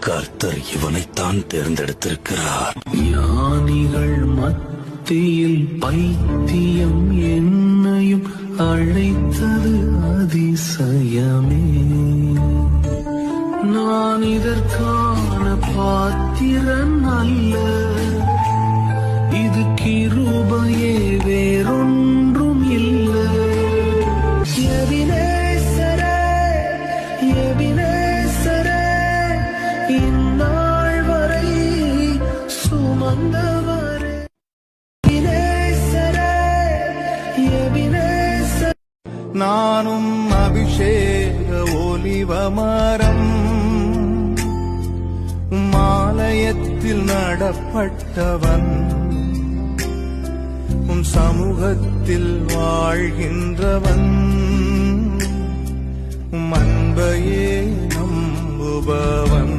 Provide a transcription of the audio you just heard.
கர்த்தர் இவனைத்தான் தேர்ந்தெடுத்திருக்கிறார். ஞானிகள் மத்தியில் பைத்தியம் என்னையும் அழைத்தது அதிசயமே. நான் இதற்கான பாத்திரன் அல்ல, இது கிருபையே வேறொன்றும் இல்லை. எபினேசரே, எபினேசரே, இந்நாள் வரை சுமந்தவரே. எபினேசரே, எபினேசரே. நானும் அபிஷேக ஒலிவமரம், மாலயத்தில் நடப்பட்டவன், உம் சமூகத்தில் வாழ்கின்றவன், உம் அன்பையே நம்புபவன்.